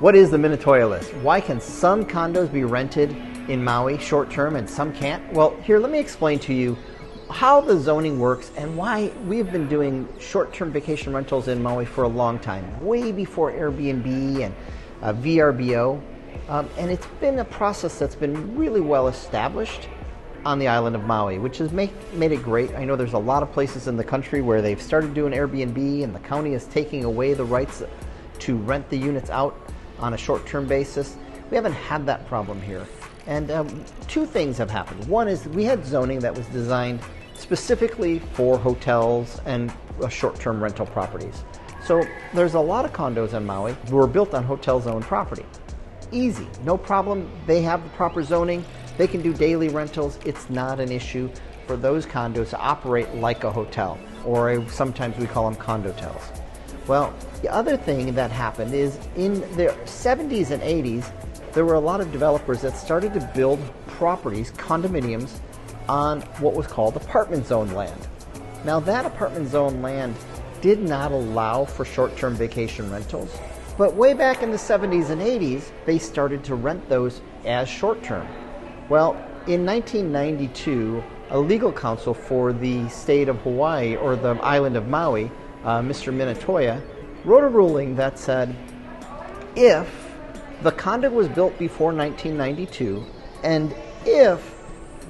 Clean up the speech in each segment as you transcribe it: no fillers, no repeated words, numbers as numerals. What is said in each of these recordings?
What is the Minatoya List? Why can some condos be rented in Maui short-term and some can't? Well, here, let me explain to you how the zoning works and why we've been doing short-term vacation rentals in Maui for a long time, way before Airbnb and VRBO. And it's been a process that's been really well established on the island of Maui, which has made it great. I know there's a lot of places in the country where they've started doing Airbnb and the county is taking away the rights to rent the units out on a short-term basis. We haven't had that problem here. And two things have happened. One is we had zoning that was designed specifically for hotels and short-term rental properties. So there's a lot of condos in Maui who were built on hotel-zoned property. Easy, no problem. They have the proper zoning. They can do daily rentals. It's not an issue for those condos to operate like a hotel, or sometimes we call them condotels. Well, the other thing that happened is in the 70s and 80s, there were a lot of developers that started to build properties, condominiums, on what was called apartment zone land. Now that apartment zone land did not allow for short-term vacation rentals, but way back in the 70s and 80s, they started to rent those as short-term. Well, in 1992, a legal counsel for the state of Hawaii, or the island of Maui, Mr. Minatoya, wrote a ruling that said if the condo was built before 1992 and if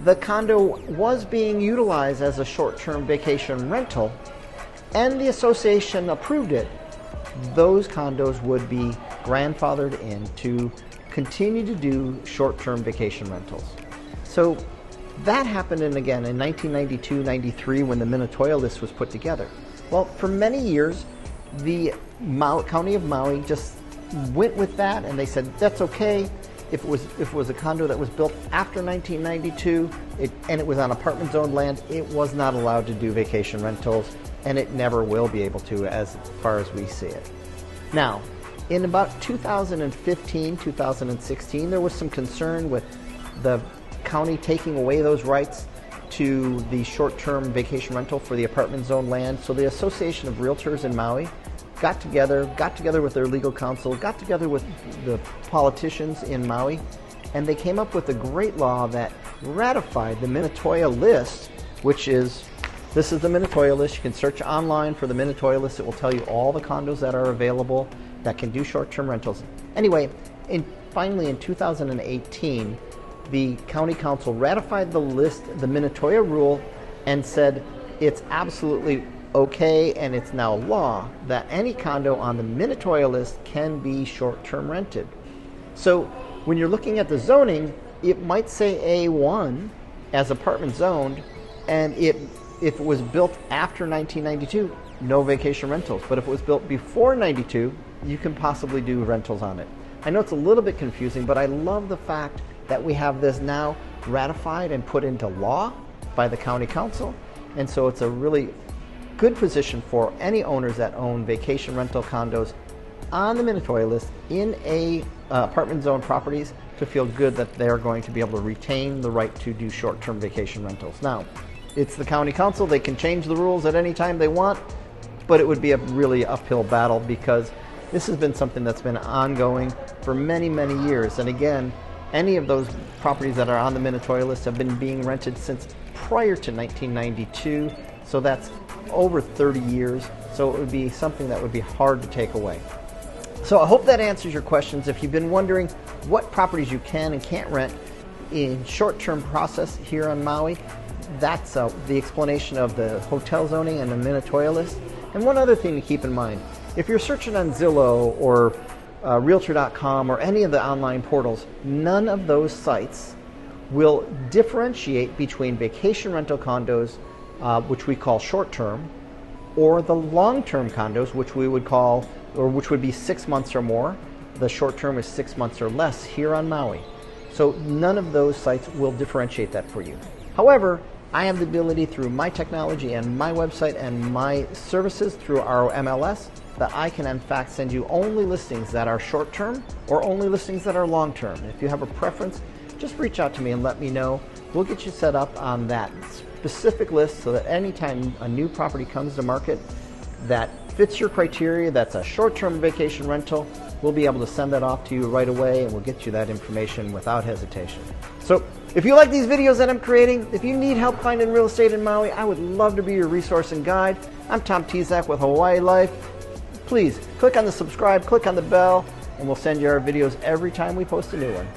the condo was being utilized as a short-term vacation rental and the association approved it, those condos would be grandfathered in to continue to do short-term vacation rentals. So that happened in 1992-93 when the Minatoya List was put together. Well, for many years, the County of Maui just went with that, and they said that's okay. If it was a condo that was built after 1992 and it was on apartment zone land, it was not allowed to do vacation rentals, and it never will be able to as far as we see it. Now, in about 2015, 2016, there was some concern with the county taking away those rights to the short-term vacation rental for the apartment zone land. So the Association of Realtors in Maui got together with their legal counsel, got together with the politicians in Maui, and they came up with a great law that ratified the Minatoya List, this is the Minatoya List. You can search online for the Minatoya List. It will tell you all the condos that are available that can do short-term rentals. Anyway, finally in 2018, the county council ratified the list, the Minatoya rule, and said it's absolutely okay, and it's now law that any condo on the Minatoya List can be short-term rented. So when you're looking at the zoning, it might say A1 as apartment zoned, and if it was built after 1992, no vacation rentals. But if it was built before 92, you can possibly do rentals on it. I know it's a little bit confusing, but I love the fact that we have this now ratified and put into law by the county council. And so it's a really good position for any owners that own vacation rental condos on the Minatoya List in apartment zone properties to feel good that they're going to be able to retain the right to do short-term vacation rentals. Now, it's the county council. They can change the rules at any time they want, but it would be a really uphill battle because this has been something that's been ongoing for many, many years. And again, any of those properties that are on the Minatoya List have been being rented since prior to 1992, so that's over 30 years, so it would be something that would be hard to take away. So I hope that answers your questions. If you've been wondering what properties you can and can't rent in short-term process here on Maui, that's the explanation of the hotel zoning and the Minatoya List. And one other thing to keep in mind, if you're searching on Zillow or Realtor.com or any of the online portals, none of those sites will differentiate between vacation rental condos, which we call short-term, or the long-term condos, which we would call, or which would be 6 months or more. The short-term is 6 months or less here on Maui. So none of those sites will differentiate that for you. However, I have the ability through my technology and my website and my services through our MLS that I can in fact send you only listings that are short-term or only listings that are long-term. If you have a preference, just reach out to me and let me know. We'll get you set up on that specific list so that anytime a new property comes to market that fits your criteria, that's a short-term vacation rental, we'll be able to send that off to you right away and we'll get you that information without hesitation. So if you like these videos that I'm creating, if you need help finding real estate in Maui, I would love to be your resource and guide. I'm Tom Tezak with Hawaii Life. Please click on the subscribe, click on the bell, and we'll send you our videos every time we post a new one.